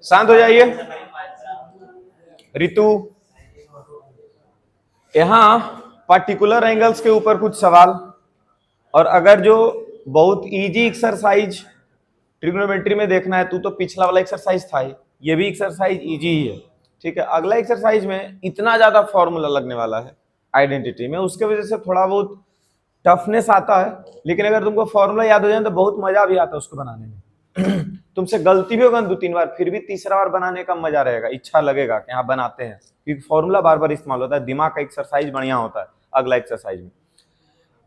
शांत हो जाइए। ऋतु, यहां पार्टिकुलर एंगल्स के ऊपर कुछ सवाल, और अगर जो बहुत इजी एक्सरसाइज ट्रिग्नोमेट्री में देखना है तो पिछला वाला एक्सरसाइज था ही, ये भी एक्सरसाइज इजी ही है। ठीक है, अगला एक्सरसाइज में इतना ज्यादा फॉर्मूला लगने वाला है आइडेंटिटी में, उसके वजह से थोड़ा बहुत टफनेस आता है, लेकिन अगर तुमको फॉर्मूला याद हो जाए तो बहुत मजा भी आता है उसको बनाने में। तुमसे गलती भी होगा 2-3 बार, फिर भी तीसरा बार बनाने का मजा रहेगा, इच्छा लगेगा कि हाँ बनाते हैं, क्योंकि फॉर्मूला बार बार इस्तेमाल होता है, दिमाग का एक्सरसाइज बढ़िया होता है अगला एक्सरसाइज में।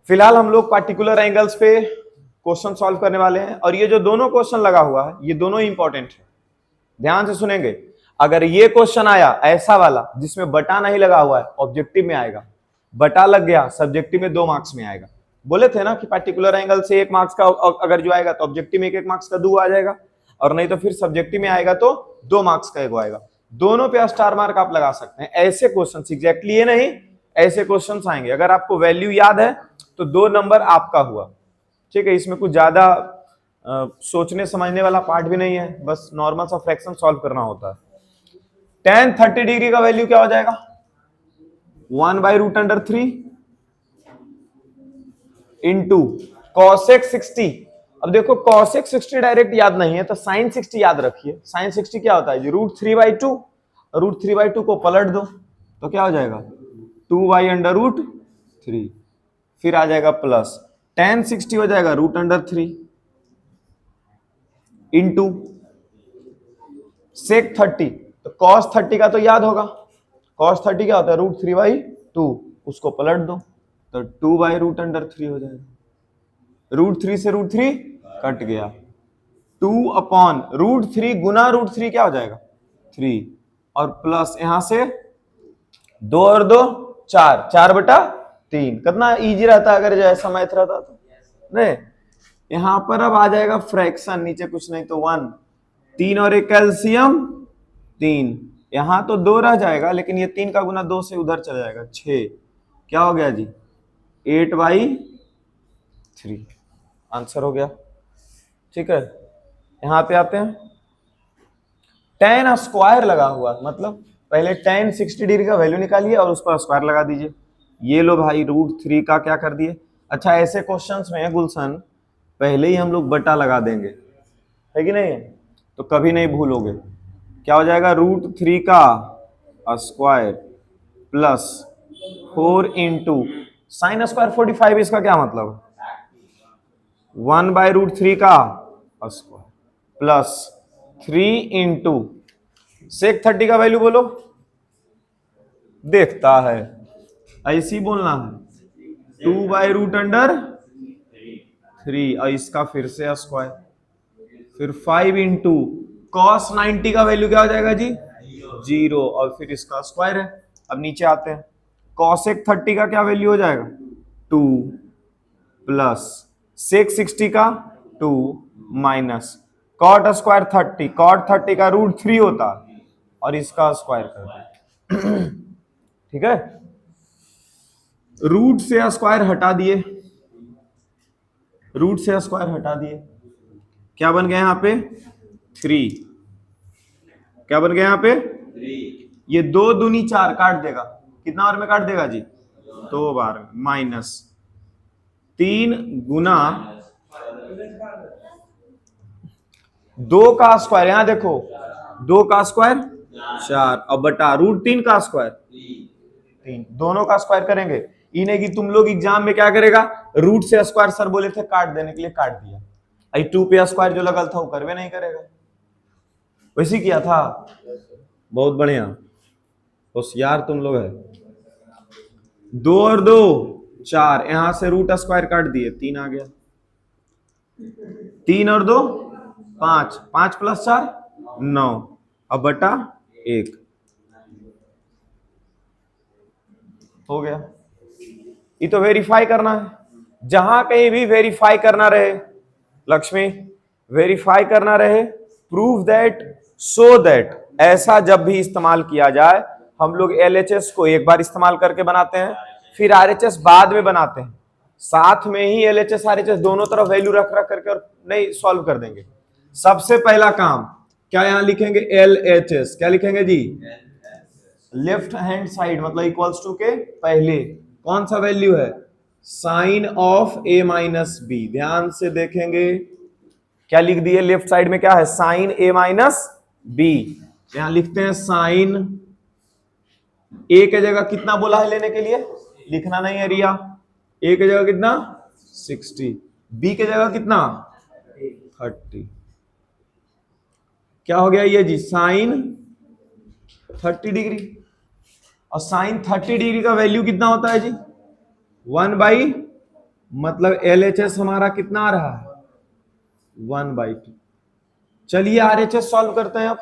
फिलहाल हम लोग पार्टिकुलर एंगल्स पे क्वेश्चन सॉल्व करने वाले हैं, और ये जो दोनों क्वेश्चन लगा हुआ है ये दोनों इंपॉर्टेंट है, ध्यान से सुनेंगे। अगर ये क्वेश्चन आया ऐसा वाला जिसमें बटा नहीं लगा हुआ है, ऑब्जेक्टिव में आएगा, बटा लग गया सब्जेक्टिव में 2 मार्क्स में आएगा। बोले थे ना कि पार्टिकुलर एंगल से 1 मार्क्स का अगर जो आएगा तो ऑब्जेक्टिव में 1 मार्क्स का 2 आ जाएगा, और नहीं तो फिर सब्जेक्टिव में आएगा तो 2 मार्क्स का 1 आएगा। दोनों पे स्टार मार्क आप लगा सकते हैं। ऐसे क्वेश्चन एग्जैक्टली ये नहीं, ऐसे क्वेश्चन आएंगे। अगर आपको वैल्यू याद है तो 2 नंबर आपका हुआ। ठीक है, इसमें कुछ ज्यादा सोचने समझने वाला पार्ट भी नहीं है, बस नॉर्मल सा फ्रैक्शन सॉल्व करना होता है। tan 30 डिग्री का वैल्यू क्या हो जाएगा? 1/√3 इंटू cosec 60। अब देखो cosec 60 डायरेक्ट याद नहीं है तो sin 60 याद रखिए। sin 60 क्या होता है? √3/2, √3/2 को पलट दो तो क्या हो जाएगा? 2/√3, फिर आ जाएगा प्लस tan 60 हो जाएगा √3 इंटू sec 30। तो cos 30 का तो याद होगा, cos 30 क्या होता है? √3/2, उसको पलट दो तो 2/√3 हो जाएगा। √3 से √3 कट गया, 2/√3 गुना √3 क्या हो जाएगा? 3, और प्लस यहां से 2 और 2 4, 4/3। कितना इजी रहता अगर जो ऐसा मैथ रहता तो नहीं। यहां पर अब आ जाएगा फ्रैक्शन, नीचे कुछ नहीं तो 1, 3 और 1 कैल्शियम 3, यहां तो 2 रह जाएगा, लेकिन ये 3 का गुना 2 से उधर चला जाएगा 6, क्या हो गया जी? 8/3 आंसर हो गया। ठीक है, यहां पे आते हैं। tan स्क्वायर लगा हुआ, मतलब पहले tan 60 डिग्री का वैल्यू निकालिए और उस पर स्क्वायर लगा दीजिए। ये लो भाई √3 का क्या कर दिए। अच्छा, ऐसे क्वेश्चंस में गुलशन पहले ही हम लोग बटा लगा देंगे, है कि नहीं? तो कभी नहीं भूलोगे। क्या हो जाएगा? √3 का square plus 4 into sine square 45, इसका क्या मतलब? 1/√3 का स्क्वायर प्लस 3 इंटू सेक 30 का वैल्यू बोलो, देखता है ऐसी बोलना है 2/√3, और इसका फिर से स्क्वायर, फिर 5 इंटू कॉस 90 का वैल्यू क्या हो जाएगा जी? 0, और फिर इसका स्क्वायर है। अब नीचे आते हैं, कॉसेक 30 का क्या वैल्यू हो जाएगा? 2 प्लस सेक 60 का 2 माइनस कॉट स्क्वायर 30, कॉट 30 का √3 होता और इसका स्क्वायर कर दे। ठीक है, रूट से स्क्वायर हटा दिए, रूट से स्क्वायर हटा दिए, क्या बन गया यहां पे? 3। क्या बन गया यहां पे? 3। ये 2 दूनी 4 काट देगा, कितना बार में काट देगा जी? 2 बार में, माइनस 3 गुना 2 का स्क्वायर, यहां देखो 2 का स्क्वायर 4, और बटा √3 का स्क्वायर 3, दोनों का स्क्वायर करेंगे। इन्हें कि तुम लोग एग्जाम में क्या करेगा? रूट से स्क्वायर सर बोले थे काट देने के लिए, काट दिया। आई 2 पे स्क्वायर जो लगल था वो करवे नहीं करेगा, वैसे किया था। बहुत बढ़िया, होशियार तुम लोग है। 2 और 2 4, यहां से रूट स्क्वायर काट दिए, 3 आ गया। 3 और 2 5, 5 प्लस 4 9, अब बटा 1 हो गया। ये तो वेरीफाई करना है, जहां कहीं भी वेरीफाई करना रहे लक्ष्मी, वेरीफाई करना रहे, प्रूव दैट, सो दैट, ऐसा जब भी इस्तेमाल किया जाए हम लोग LHS को एक बार इस्तेमाल करके बनाते हैं, फिर RHS बाद में बनाते हैं। साथ में ही LHS RHS दोनों तरफ वैल्यू रख रख करके और नहीं सॉल्व कर देंगे। सबसे पहला काम क्या यहां लिखेंगे, LHS क्या लिखेंगे जी, लेफ्ट हैंड साइड मतलब इक्वल्स टू के पहले कौन सा वैल्यू है, sine of A minus B. ध्यान से देखेंगे क्या लिख दिए, लेफ्ट साइड में क्या है, साइन A माइनस बी। यहां लिखते हैं साइन A के जगह कितना बोला है लेने के लिए, लिखना नहीं है रिया, A के जगह कितना 60, B के जगह कितना 30। क्या हो गया ये जी, साइन 30 डिग्री। और साइन 30 डिग्री का वैल्यू कितना होता है जी, 1/, मतलब LHS हमारा कितना आ रहा है 1/2। चलिए RHS सॉल्व करते हैं। अब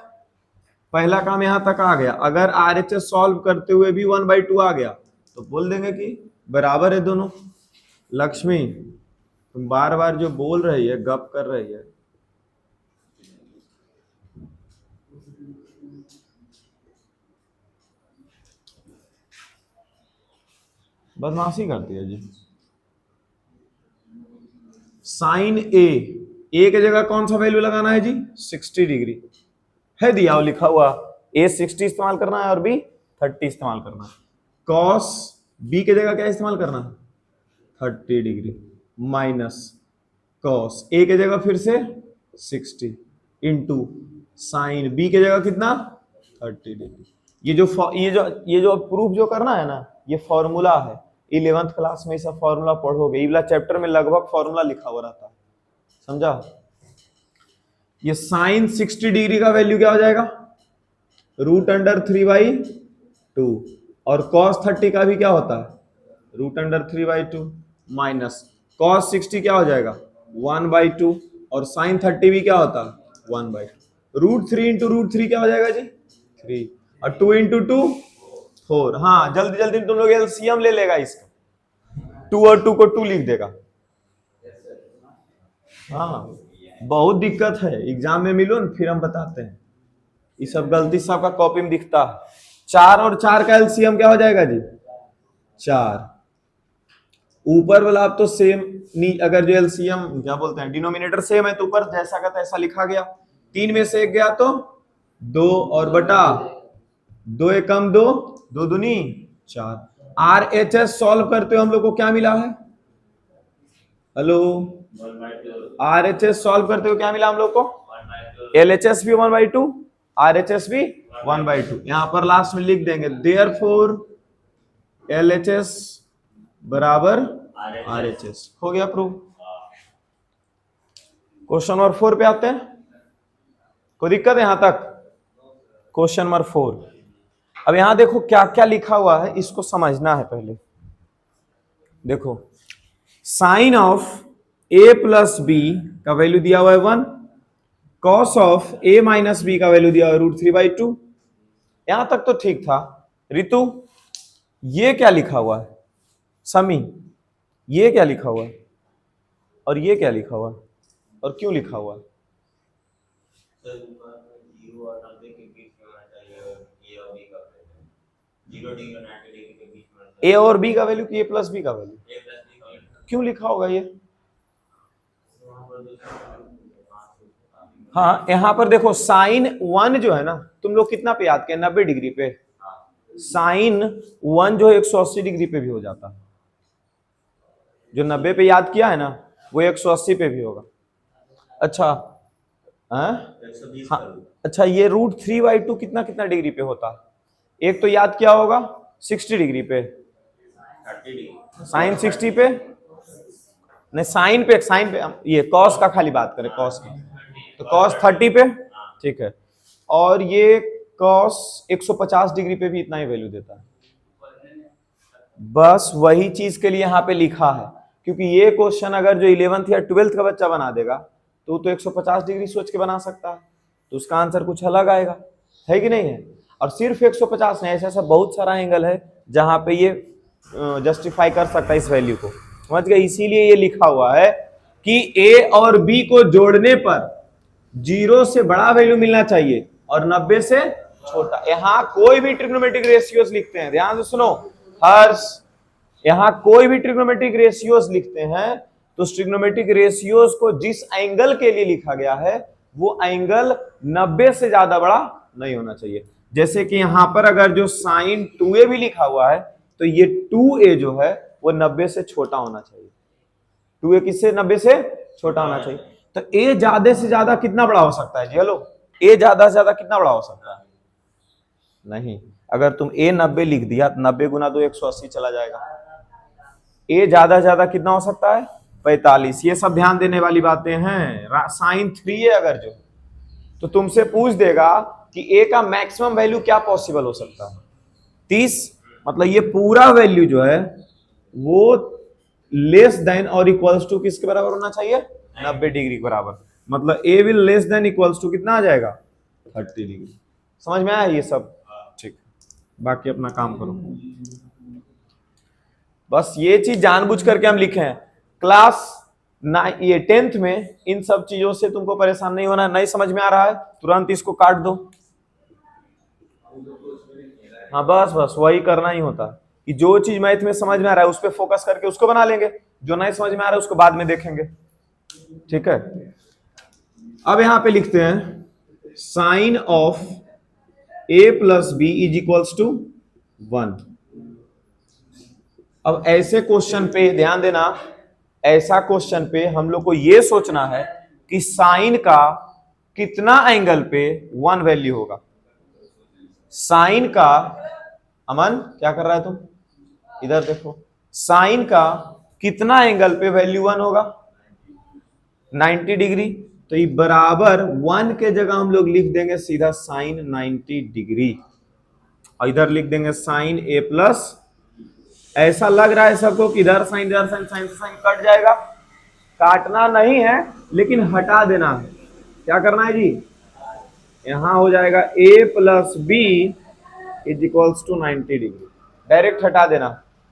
पहला काम यहां तक आ गया, अगर RHS सॉल्व करते हुए भी 1/2 आ गया तो बोल देंगे कि बराबर है दोनों। लक्ष्मी तुम बार बार जो बोल रही है, गप कर रही है, बदमाशी करती है जी। साइन ए के जगह कौन सा वैल्यू लगाना है जी, 60 डिग्री है, दिया और लिखा हुआ A 60 इस्तेमाल करना है और B 30 इस्तेमाल करना है। कॉस B के जगह क्या इस्तेमाल करना है, 30 डिग्री माइनस कॉस A के जगह फिर से 60 इंटू साइन B के जगह कितना 30 डिग्री। ये जो प्रूफ जो करना है ना, ये फॉर्मूला है, 11th क्लास में सब फॉर्मूला पढ़ोगे, इवला चैप्टर में लगभग फॉर्मूला लिखा हुआ रहता है, समझा। ये साइन 60 डिग्री का वैल्यू क्या हो जाएगा, √3/2, और cos 30 का भी क्या होता है √3/2 माइनस cos 60 क्या हो जाएगा 1/2, और sin 30 भी क्या होता है 1/2। √3 इंटू √3 क्या हो जाएगा जी 3, और 2 इंटू 2 4। हाँ जल्दी जल्दी तुम लोग LCM ले लेगा इसका, 2 और 2 को 2 लिख देगा। हाँ बहुत दिक्कत है, एग्जाम में मिलो ना फिर हम बताते हैं, ये सब गलती सबका कॉपी में दिखता है। 4 और 4 का LCM क्या हो जाएगा जी 4। ऊपर वाला आप तो सेम नहीं, अगर जो LCM क्या बोलते हैं डिनोमिनेटर सेम है तो ऊपर जैसा का तैसा लिखा गया। 3 में से 1 गया तो 2 और बटा 2 एकम 2, 2 दूनी 4। RHS सॉल्व करते हुए हम लोग को क्या मिला है, हेलो, RHS सॉल्व करते हुए क्या मिला हम लोग को, LHS भी 1/2, RHS भी 1/2। यहां पर लास्ट में लिख देंगे देयरफॉर LHS बराबर RHS। हो गया प्रूफ। क्वेश्चन नंबर 4 पे आते हैं, कोई दिक्कत है यहां तक, क्वेश्चन नंबर 4। अब यहां देखो क्या क्या लिखा हुआ है, इसको समझना है पहले। देखो sine of A plus B का वैल्यू दिया हुआ है 1, cos of A minus B का वैल्यू दिया हुआ है √3/2। यहां तक तो ठीक था। रितु ये क्या लिखा हुआ है, समी ये क्या लिखा हुआ है, और ये क्या लिखा हुआ है, और क्यों लिखा हुआ है, A और B का वैल्यू कि A प्लस बी का वैल्यू, क्यों लिखा होगा ये। हाँ यहां पर देखो साइन 1 जो है ना, तुम लोग कितना पे याद किया 90 डिग्री पे, साइन 1 जो 180 डिग्री पे भी हो जाता है, जो 90 पे याद किया है ना वो 180 पे भी होगा। अच्छा हाँ, अच्छा ये √3/2 कितना कितना डिग्री पे होता है, एक तो याद किया होगा 60 डिग्री पे, साइन 60 पे नहीं, साइन पे ये कॉस का खाली बात करें, कॉस का तो कॉस 30 पे, ठीक है, और ये कॉस 150 डिग्री पे भी इतना ही वैल्यू देता है। बस वही चीज के लिए यहाँ पे लिखा है, क्योंकि ये क्वेश्चन अगर जो 11th या 12th का बच्चा बना देगा तो 150 डिग्री सोच के बना सकता है, तो उसका आंसर कुछ अलग आएगा, है कि नहीं है। और सिर्फ 150 नहीं, ऐसा ऐसा बहुत सारा एंगल है जहां पे ये जस्टिफाई कर सकता है इस वैल्यू को, समझ गए। इसीलिए ये लिखा हुआ है कि A और B को जोड़ने पर 0 से बड़ा वैल्यू मिलना चाहिए और 90 से छोटा। यहां कोई भी ट्रिग्नोमेट्रिक रेशियोज लिखते हैं, ध्यान से सुनो, हर्ष यहां कोई भी ट्रिग्नोमेट्रिक रेशियोज लिखते हैं तो ट्रिग्नोमेट्रिक रेशियोज को जिस एंगल के लिए लिखा गया है वो एंगल 90 से ज्यादा बड़ा नहीं होना चाहिए। जैसे कि यहां पर अगर जो साइन 2a भी लिखा हुआ है तो ये 2a जो है वो 90 से छोटा होना चाहिए। 2a किससे 90 से छोटा होना चाहिए। तो a ज्यादा से ज्यादा कितना बड़ा हो सकता है जी? हेलो, a ज्यादा से ज्यादा कितना बड़ा हो सकता है? नहीं, अगर तुम a 90 लिख दिया तो 90 गुना 2 180 चला जाएगा। a ज्यादा से ज्यादा कितना हो सकता है? 45। ये सब ध्यान देने वाली बातें हैं। साइन 3a अगर जो तो तुमसे पूछ देगा कि a का मैक्सिमम वैल्यू क्या पॉसिबल हो सकता है? 30। मतलब ये पूरा वैल्यू जो है वो लेस देन और इक्वल्स टू किसके बराबर होना चाहिए? 90 डिग्री के बराबर। मतलब a will less than equals to कितना आ जाएगा? 30 डिग्री। समझ में आया ये सब? ठीक, बाकी अपना काम करो। बस ये चीज जानबूझ करके हम लिखे हैं। क्लास ये 10th में इन सब चीजों से तुमको परेशान नहीं होना है। नहीं समझ में आ रहा है तुरंत इसको काट दो। हाँ बस बस वही करना ही होता है कि जो चीज मैथ में समझ में आ रहा है उस पर फोकस करके उसको बना लेंगे, जो नहीं समझ में आ रहा है उसको बाद में देखेंगे। ठीक है, अब यहां पे लिखते हैं sine of a plus B is equals to 1। अब ऐसे क्वेश्चन पे ध्यान देना, ऐसा क्वेश्चन पे हम लोग को यह सोचना है कि साइन का कितना एंगल पे 1 वैल्यू होगा। साइन का, अमन क्या कर रहा है तुम? इधर देखो, साइन का कितना एंगल पे वैल्यू 1 होगा? 90 डिग्री। तो ये बराबर 1 के जगह हम लोग लिख देंगे सीधा साइन 90 डिग्री और इधर लिख देंगे साइन a प्लस। ऐसा लग रहा है सबको कि इधर साइन इधर साइन, साइन से साइन कट जाएगा। काटना नहीं है लेकिन हटा देना है। क्या करना है जी? यहां हो जाएगा a plus B is equals to 90 degree, direct हटा देना।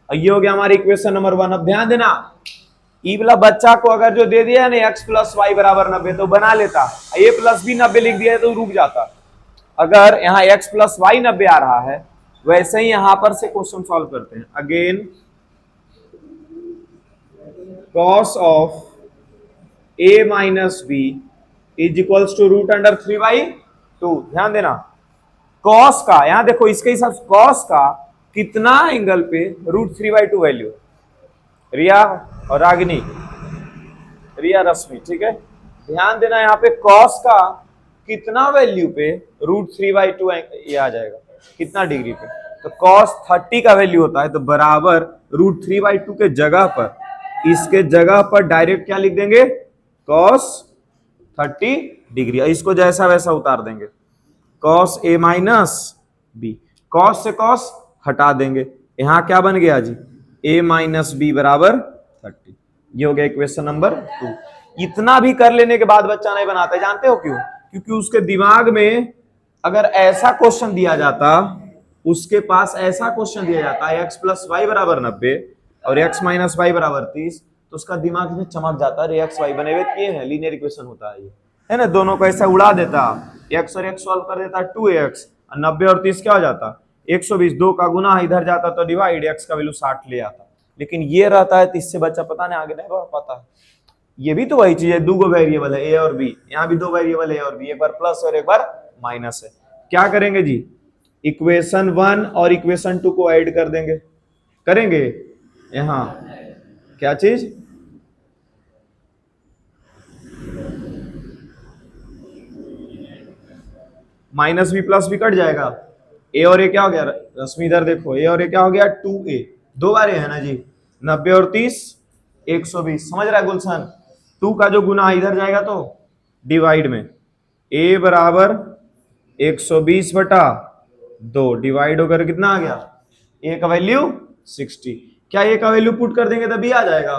और ये हो गया हमारी इक्वेशन नंबर 1। अब ध्यान देना, ई वाला बच्चा को अगर जो दे दिया है ना x प्लस वाई बराबर 90 तो बना लेता, a प्लस बी 90 लिख दिया है तो रुक जाता। अगर यहाँ x प्लस वाई 90 आ रहा है वैसे ही यहां पर से क्वेश्चन सॉल्व करते हैं। Again cos of a minus B is equals to root under 3/2। ध्यान देना, cos का यहां देखो इसके हिसाब से cos का कितना एंगल पे रूट 3/2 वैल्यू? रिया और रागिनी, रिया रश्मि, ठीक है। ध्यान देना यहाँ पे cos का कितना वैल्यू पे रूट 3/2 ये आ जाएगा, कितना डिग्री पे? तो cos 30 का वैल्यू होता है तो बराबर रूट 3/2 के जगह पर, इसके जगह पर डायरेक्ट क्या लिख देंगे? cos 30 degree. इसको जैसा वैसा उतार देंगे, cos a minus B. cos से cos हटा देंगे, यहां क्या बन गया जी? a माइनस बी बराबर 30। ये हो गया इक्वेशन नंबर 2। इतना भी कर लेने के बाद बच्चा नहीं बनाता, जानते हो क्यों? क्योंकि उसके दिमाग में अगर ऐसा क्वेश्चन दिया जाता, उसके पास ऐसा क्वेश्चन दिया जाता है x प्लस वाई बराबर 90 और x माइनस वाई बराबर 30, तो उसका दिमाग में चमक जाता है, x वाई बने हुए किए हैं, लीनियर इक्वेशन होता है ये, है ना। दोनों को ऐसा उड़ा देता, x और x सॉल्व कर देता 2x, 90 और 30 क्या हो जाता? 120। 2 का गुना इधर जाता तो डिवाइड, x का वैल्यू 60 ले आता। लेकिन ये रहता है तो इससे बच्चा पता नहीं आगे नहीं बढ़ पाता। ये भी तो वही चीज है, 2 वेरिएबल है a और b, यहाँ भी 2 वेरिएबल a और b, एक बार प्लस और एक बार माइनस है। क्या करेंगे जी? इक्वेशन 1 और इक्वेशन 2 को ऐड कर देंगे। करेंगे यहां क्या चीज? Minus B plus B cut जाएगा, ए और ए क्या हो गया? रश्मि इधर देखो, ए और ए क्या हो गया? 2a। 2 बार है ना जी, 90 और 30 120। समझ रहा है गुलशन? 2 का जो गुना इधर जाएगा तो डिवाइड में a बराबर 120 बटा 2 डिवाइड होकर कितना आ गया? a का वैल्यू 60। क्या a का वैल्यू पुट कर देंगे तभी आ जाएगा?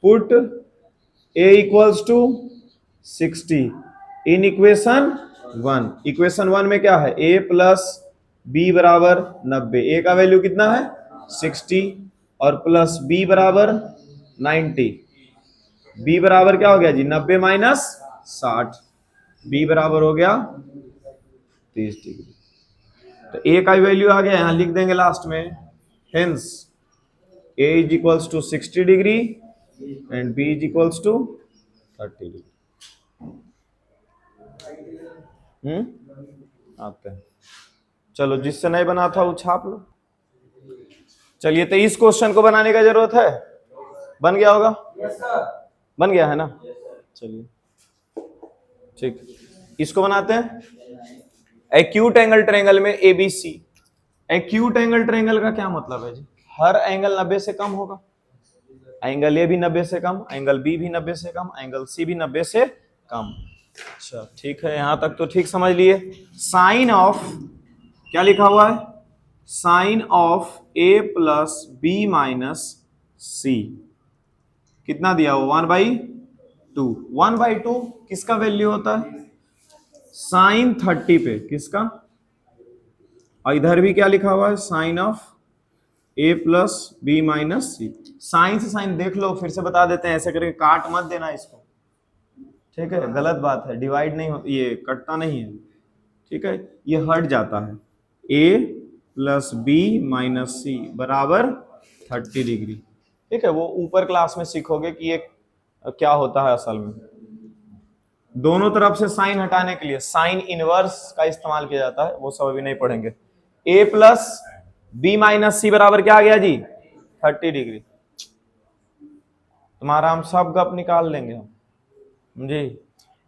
Put a equals to 60 in equation 1। Equation 1 में क्या है? a प्लस बी बराबर 90। a का वैल्यू कितना है? 60 और प्लस b बराबर 90। b बराबर क्या हो गया जी? 90 माइनस 60। b बराबर हो गया 30 डिग्री। तो a का वैल्यू आ गया, यहां लिख देंगे लास्ट में, hence A is equals to 60 degree and B is equals to 30 degree. आते हैं, चलो जिससे नहीं बना था वो छाप लो। चलिए, तो इस क्वेश्चन को बनाने का जरूरत है, बन गया होगा? बन गया है ना? चलिए ठीक, इसको बनाते हैं। एक्यूट एंगल ट्रायंगल में एबीसी। एक्यूट एंगल ट्रायंगल का क्या मतलब है जी? हर एंगल 90 से कम होगा, एंगल ए भी 90 से कम, एंगल बी भी 90 से कम, एंगल सी भी 90 से कम। अच्छा ठीक है, यहां तक तो ठीक समझ लिए। साइन ऑफ, क्या लिखा हुआ है? Sine of A plus B minus C कितना दिया हो? 1/2। 1/2 किसका वैल्यू होता है? साइन 30 पे किसका? और इधर भी क्या लिखा हुआ है? Sine of A plus B minus C. Sine से साइन देख लो, फिर से बता देते हैं, ऐसे करके काट मत देना इसको, ठीक है? गलत बात है, डिवाइड नहीं हो, ये कटता नहीं है, ठीक है? ये हट जाता है। ए प्लस बी माइनस सी बराबर 30 डिग्री, ठीक है? वो ऊपर क्लास में सीखोगे कि ये क्या होता है असल में। दोनों तरफ से साइन हटाने के लिए साइन इनवर्स का इस्तेमाल किया जाता है, वो सब अभी नहीं पढ़ेंगे। ए प्लस बी माइनस सी बराबर क्या आ गया जी? 30 डिग्री। तुम्हारा हम सब गप निकाल लेंगे हम जी।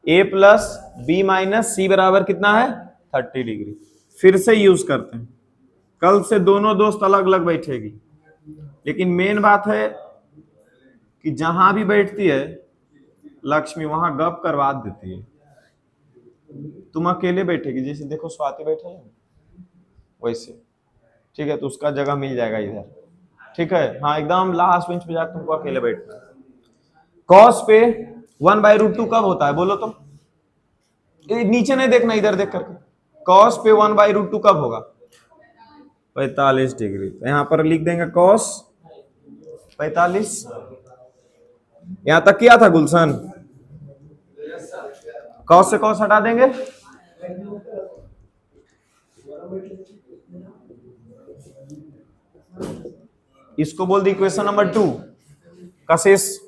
ए प्लस बी माइनस सी बराबर कितना है? 30 डिग्री। फिर से यूज करते हैं, कल से दोनों दोस्त अलग अलग बैठेगी, लेकिन मेन बात है कि जहां भी बैठती है लक्ष्मी वहां गप करवा देती है। तुम अकेले बैठेगी, जैसे देखो स्वाति बैठे है वैसे, ठीक है? तो उसका जगह मिल जाएगा इधर, ठीक है? हाँ, एकदम लास्ट बेंच पे जाकर तुमको अकेले बैठना है। कॉस पे 1/√2 कब होता है बोलो तो? नीचे नहीं देखना, इधर देख करके। कॉस पे 1/√2 कब होगा? 45 डिग्री। तो यहां पर लिख देंगे कॉस 45। यहां तक किया था गुलशन? कॉस से कॉस हटा देंगे, इसको बोल दी इक्वेशन नंबर 2 का शेष।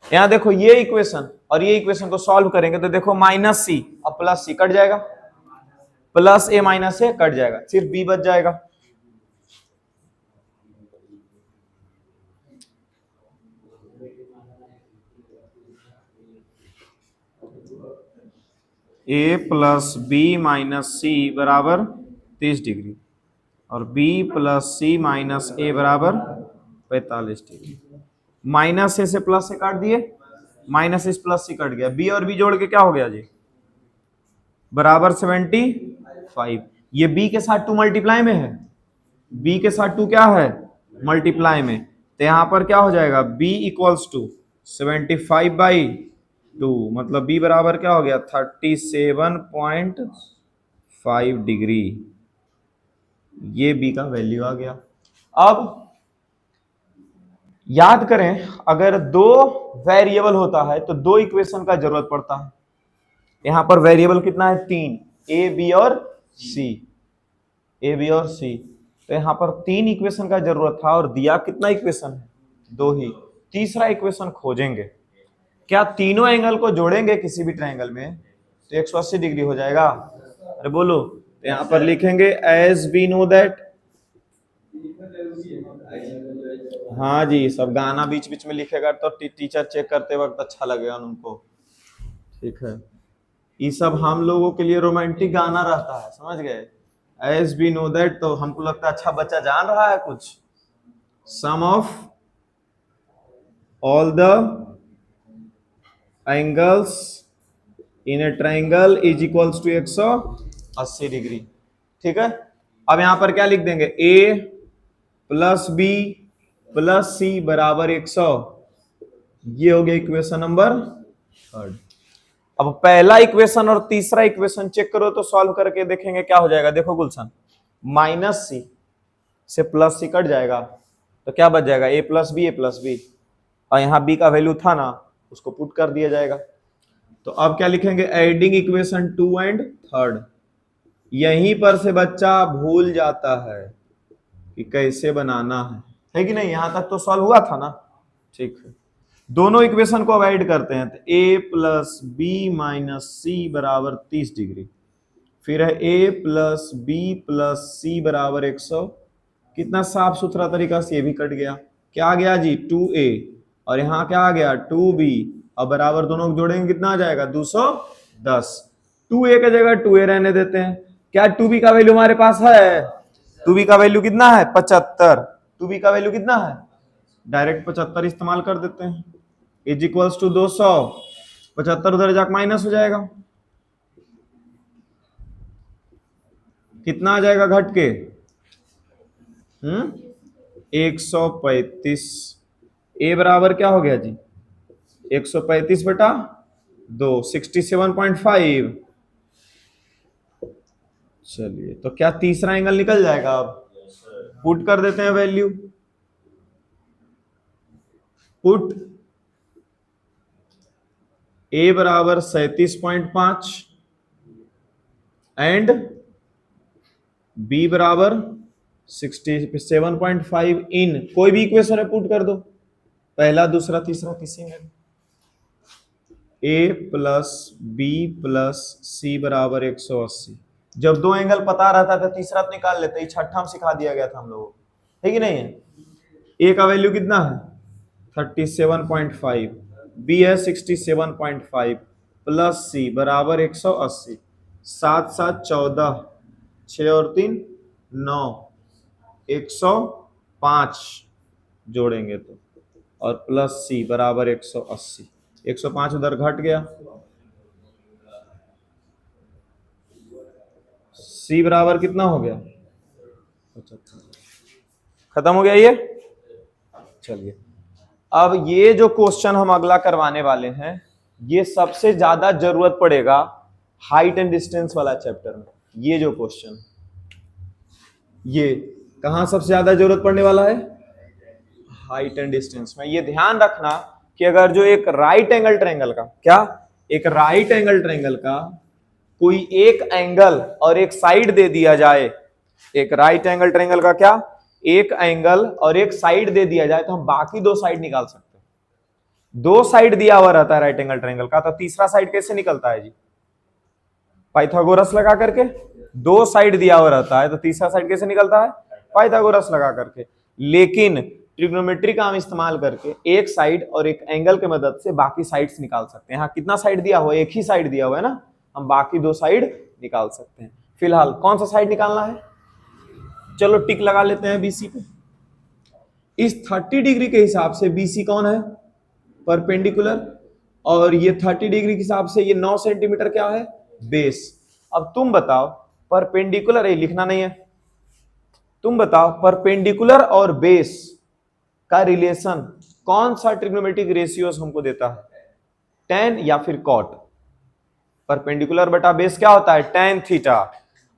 यहां देखो ये इक्वेशन और ये इक्वेशन को सॉल्व करेंगे तो देखो माइनस सी और प्लस सी कट जाएगा, प्लस ए माइनस ए कट जाएगा, सिर्फ बी बच जाएगा। ए प्लस बी माइनस सी बराबर 30 डिग्री और बी प्लस सी माइनस ए बराबर 45 डिग्री। माइनस ए से प्लस से काट दिए, माइनस इस प्लस से कट गया, बी और बी जोड़ के क्या हो गया जी? बराबर 75। ये बी के साथ 2 मल्टीप्लाई में है, बी के साथ 2 क्या है? मल्टीप्लाई में। तो यहां पर क्या हो जाएगा? b इक्वल्स टू 75/2, मतलब b बराबर क्या हो गया? 37.5 डिग्री। ये b का वैल्यू आ गया। अब याद करें, अगर 2 वेरिएबल होता है तो 2 इक्वेशन का जरूरत पड़ता है। यहां पर वेरिएबल कितना है? 3, ए बी और सी, ए बी और सी। तो यहां पर 3 इक्वेशन का जरूरत था और दिया कितना इक्वेशन है? 2 ही। तीसरा इक्वेशन खोजेंगे। क्या तीनों एंगल को जोड़ेंगे किसी भी ट्रायंगल में तो 180 डिग्री हो जाएगा? अरे बोलो। तो यहां पर लिखेंगे एज वी नो दैट। हाँ जी, सब गाना बीच बीच में लिखेगा तो टीचर चेक करते वक्त अच्छा लगेगा उनको, ठीक है? ये सब हम लोगों के लिए रोमांटिक गाना रहता है, समझ गए? एज वी नो दैट, तो हमको लगता है अच्छा बच्चा जान रहा है कुछ। Sum of all the angles in a triangle is equals to 180 degree, ठीक है? अब यहां पर क्या लिख देंगे? A plus B plus C बराबर 100। ये हो गया इक्वेशन नंबर 3। अब पहला इक्वेशन और तीसरा इक्वेशन चेक करो तो सॉल्व करके देखेंगे क्या हो जाएगा। देखो गुलशन, माइनस सी से प्लस सी कट जाएगा तो क्या बच जाएगा? ए प्लस बी, ए प्लस बी, और यहाँ बी का वैल्यू था ना, उसको पुट कर दिया जाएगा। तो अब क्या लिखेंगे? Adding equation 2 and 3। यहीं पर से बच्चा भूल जाता है कि कैसे बनाना है। है कि नहीं? यहां तक तो सॉल्व हुआ था ना? ठीक है, दोनों इक्वेशन को अवॉइड करते हैं। तो a प्लस बी माइनस सी बराबर 30 डिग्री, फिर है a plus B plus C बराबर 100। कितना साफ सुथरा तरीका से ये भी कट गया। क्या आ गया जी? 2a, और यहाँ क्या आ गया? 2b, और बराबर दोनों को जोड़ेंगे कितना आ जाएगा? 210। 2a की जगह 2a रहने देते हैं। क्या 2b का वैल्यू हमारे पास है? 2b का वैल्यू कितना है? 75। 2b का वैल्यू कितना है? डायरेक्ट 75 इस्तेमाल कर देते हैं। इज इक्वल्स टू 200, 75 उधर जाकर माइनस हो जाएगा, कितना आ जाएगा घट के? 135। ए बराबर क्या हो गया जी? 135 बटा 2, 67.5। चलिए, तो क्या तीसरा एंगल निकल जाएगा? अब पुट कर देते हैं वैल्यू। पुट ए बराबर 37.5 एंड बी बराबर 67.5 इन कोई भी इक्वेशन है पुट कर दो, पहला दूसरा तीसरा किसी में। ए प्लस बी प्लस सी बराबर 180। जब दो एंगल पता रहता था तीसरा तो निकाल लेते, छठा में सिखा दिया गया था हम लोगों को, है कि नहीं है? ए का वैल्यू कितना है? 37.5, बी है 67.5 प्लस सी बराबर 180। 7 7 14, 6 और 3 9, 105 जोड़ेंगे तो, और प्लस सी बराबर 180। 105 उधर घट गया, सी बराबर कितना हो गया? 75। खत्म हो गया ये। चलिए, अब ये जो क्वेश्चन हम अगला करवाने वाले हैं, ये सबसे ज्यादा जरूरत पड़ेगा हाइट एंड डिस्टेंस वाला चैप्टर में। ये जो क्वेश्चन, ये कहां सबसे ज्यादा जरूरत पड़ने वाला है? हाइट एंड डिस्टेंस में। ये ध्यान रखना कि अगर जो एक राइट एंगल ट्रायंगल का, क्या एक राइट एंगल ट्रायंगल का कोई एक एंगल और एक साइड दे दिया जाए, एक राइट एंगल ट्रायंगल का क्या एक एंगल और एक साइड दे दिया जाए, तो हम बाकी दो साइड निकाल सकते हैं। दो साइड दिया हुआ रहता है राइट एंगल ट्रायंगल का, तो तीसरा साइड कैसे निकलता है जी? पाइथागोरस लगा करके। दो साइड दिया हुआ रहता है तो तीसरा साइड कैसे निकलता है? पाइथागोरस लगा करके। लेकिन ट्रिग्नोमेट्री का हम इस्तेमाल करके एक साइड और एक एंगल के मदद से बाकी साइड्स निकाल सकते हैं। यहाँ कितना साइड दिया हुआ है? एक ही साइड दिया हुआ है ना, हम बाकी दो साइड निकाल सकते हैं। फिलहाल कौन सा साइड निकालना है? चलो टिक लगा लेते हैं बीसी पे। इस 30 डिग्री के हिसाब से बीसी कौन है? परपेंडिकुलर, और ये 30 डिग्री के हिसाब से ये 9 सेंटीमीटर क्या है? बेस। अब तुम बताओ परपेंडिकुलर, ये लिखना नहीं है, तुम बताओ परपेंडिकुलर और बेस का रिलेशन कौन सा ट्रिग्नोमेट्रिक रेशियोज हमको देता है? tan या फिर cot? परपेंडिकुलर बटा बेस क्या होता है? tan थीटा,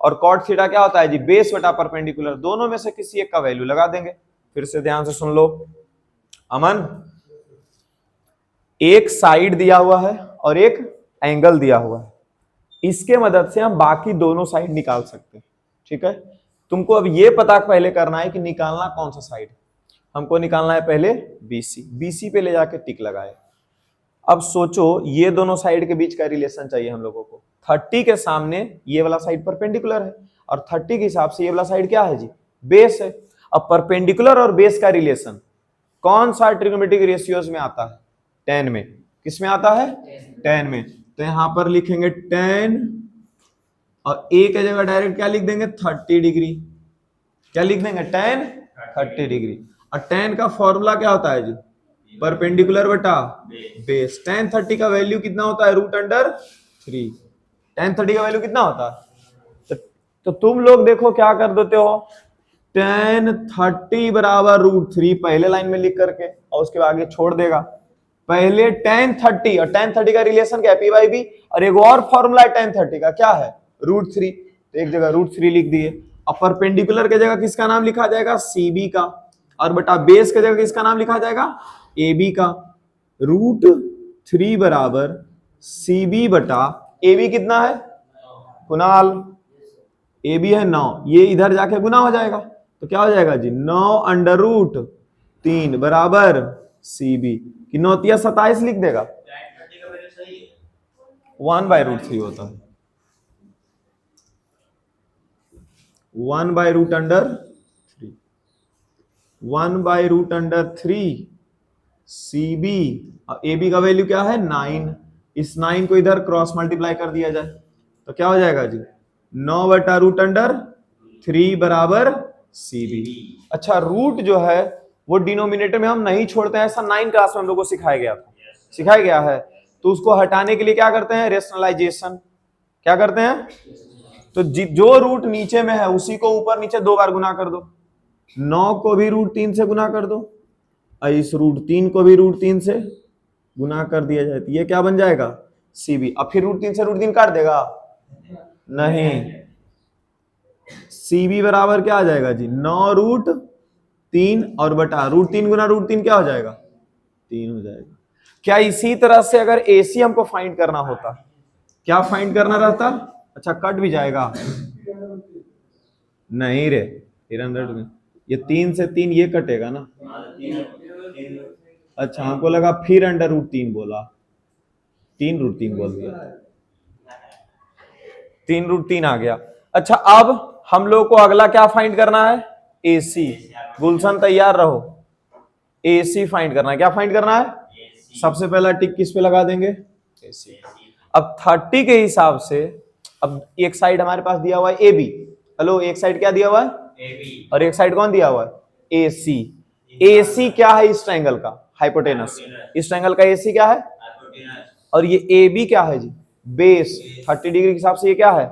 और cot थीटा क्या होता है जी? बेस बटा परपेंडिकुलर। दोनों में से किसी एक का वैल्यू लगा देंगे। फिर से ध्यान से सुन लो अमन, एक साइड दिया हुआ है और एक एंगल दिया हुआ है, इसके मदद से हम बाकी दोनों साइड निकाल सकते हैं। ठीक है, तुमको अब ये पता पहले करना है कि निकालना कौन सा साइड। हमको निकालना है पहले बीसी। बीसी पे ले जाके टिक लगाए। अब सोचो ये दोनों साइड के बीच का रिलेशन चाहिए हम लोगों को। 30 के सामने ये वाला साइड परपेंडिकुलर है और 30 के हिसाब से ये वाला साइड क्या है जी? बेस है। अब परपेंडिकुलर और बेस का रिलेशन कौन सा ट्रिग्नोमेट्रिक रेशियोज में आता है? tan में। किस में आता है? tan में। तो यहां पर लिखेंगे tan, और a की जगह डायरेक्ट क्या लिख देंगे? 30 डिग्री। क्या लिख देंगे? tan 30 degree. और tan का फॉर्मूला क्या होता है जी? परपेंडिकुलर बटा बेस। tan 30 का वैल्यू कितना होता है? √3। tan 30 का वैल्यू कितना होता है? तो तुम लोग देखो क्या कर देते हो, tan 30 बराबर √3 पहले लाइन में लिख करके, और उसके आगे छोड़ देगा। पहले tan 30, और tan 30 का रिलेशन क्या है? P by B। और एक और फॉर्मूला है tan 30 का, क्या है? √3। तो एक जगह √3 लिख दिए। अब परपेंडिकुलर की जगह किसका नाम लिखा जाएगा? CB का, और बटा बेस की जगह किसका नाम लिखा जाएगा? AB का। √3 बराबर CB बटा AB कितना है? कुणाल, AB है 9, ये इधर जाके गुना हो जाएगा, तो क्या हो जाएगा जी? 9 अंडर रूट 3 बराबर CB कि 9×3 = 27 लिख देगा। 1/√3 होता है, 1/√3 1/√3 CB और AB का वैल्यू क्या है 9। इस 9 को इधर क्रॉस मल्टीप्लाई कर दिया जाए तो क्या हो जाएगा जी 9/√3 बराबर CB। अच्छा रूट जो है वो डिनोमिनेटर में हम नहीं छोड़ते हैं, ऐसा 9 क्लास में हम लोग को सिखाया गया था, सिखाया गया है। तो उसको हटाने के लिए क्या करते हैं रेशनलाइजेशन, क्या करते हैं तो जो रूट नीचे में है उसी को ऊपर नीचे 2 बार गुना कर दो। 9 को भी √3 से गुना कर दो और इस √3 को भी √3 से गुना कर दिया जाए तो ये क्या बन जाएगा CB। अब फिर √3 से √3 काट देगा नहीं, CB बराबर क्या आ जाएगा जी 9√3 और बटा √3 गुना √3 क्या हो जाएगा 3 हो जाएगा। क्या इसी तरह से अगर AC हमको फाइंड करना होता, क्या फाइंड करना रहता, अच्छा कट भी जाएगा नहीं रे 300 में, ये 3 से 3 ये कटेगा ना, अच्छा हमको लगा फिर √3 बोला, 3√3 बोल दिया, 3√3 आ गया। अच्छा अब हम लोग को अगला क्या फाइंड करना है AC। गुलशन तैयार रहो, AC फाइंड करना है। क्या फाइंड करना है सबसे पहला टिक किस पे लगा देंगे AC। अब 30 के हिसाब से अब एक साइड हमारे पास दिया हुआ है AB, हेलो एक साइड क्या दिया हुआ है AB और एक साइड कौन दिया हुआ है AC। AC क्या है इस ट्रायंगल का हाइपोटेनस, इस ट्रायंगल का AC क्या है और ये AB क्या है जी बेस। 30 डिग्री के हिसाब से ये क्या है,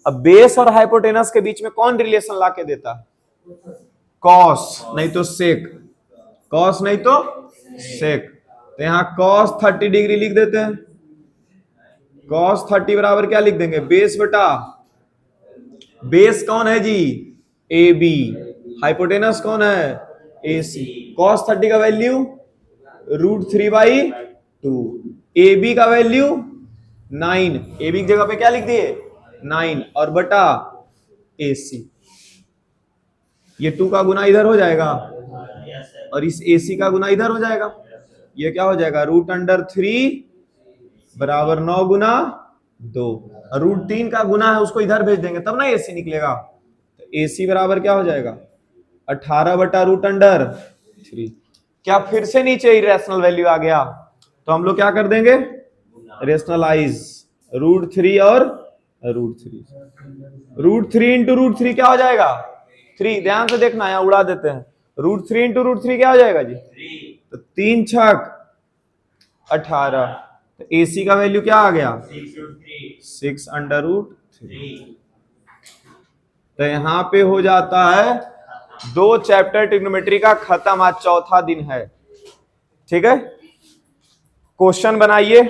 अब बेस और हाइपोटेनस के बीच में कौन रिलेशन ला के देता है कॉस नहीं तो सेक, कॉस नहीं तो सेक। तो यहां कॉस 30 डिग्री लिख देते हैं, कॉस 30 बराबर क्या लिख देंगे बेस बटा, बेस कौन है जी AB, हाइपोटेनस कौन है AC। कॉस 30 का वैल्यू √3/2, AB का वैल्यू 9, AB की जगह पे क्या लिख दिए 9 और बटा AC। ये 2 का गुना इधर हो जाएगा और इस AC का गुना इधर हो जाएगा, ये क्या हो जाएगा √3 बराबर 9 गुना 2, √3 का गुना है उसको इधर भेज देंगे तब ना AC निकलेगा। तो AC बराबर क्या हो जाएगा 18/√3। क्या फिर से नीचे इरेशनल वैल्यू आ गया तो हम लोग क्या कर देंगे रेशनलाइज √3 और √3 इंटू √3 क्या हो जाएगा 3, ध्यान से देखना यहां उड़ा देते हैं, √3 इंटू √3 क्या हो जाएगा जी 3, तो 3 छक 18, तो AC का वैल्यू क्या आ गया 6/√3। तो यहां पे हो जाता है 2 चैप्टर ट्रिग्नोमेट्री का खत्म, आज चौथा दिन है, ठीक है। क्वेश्चन बनाइए,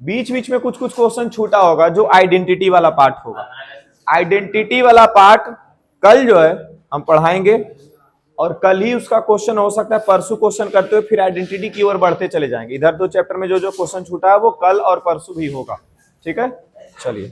बीच बीच में कुछ कुछ क्वेश्चन छूटा होगा जो आइडेंटिटी वाला पार्ट होगा, आइडेंटिटी वाला पार्ट कल जो है हम पढ़ाएंगे और कल ही उसका क्वेश्चन हो सकता है, परसों क्वेश्चन करते हुए फिर आइडेंटिटी की ओर बढ़ते चले जाएंगे। इधर 2 चैप्टर में जो जो क्वेश्चन छूटा है वो कल और परसों भी होगा, ठीक है। चलिए।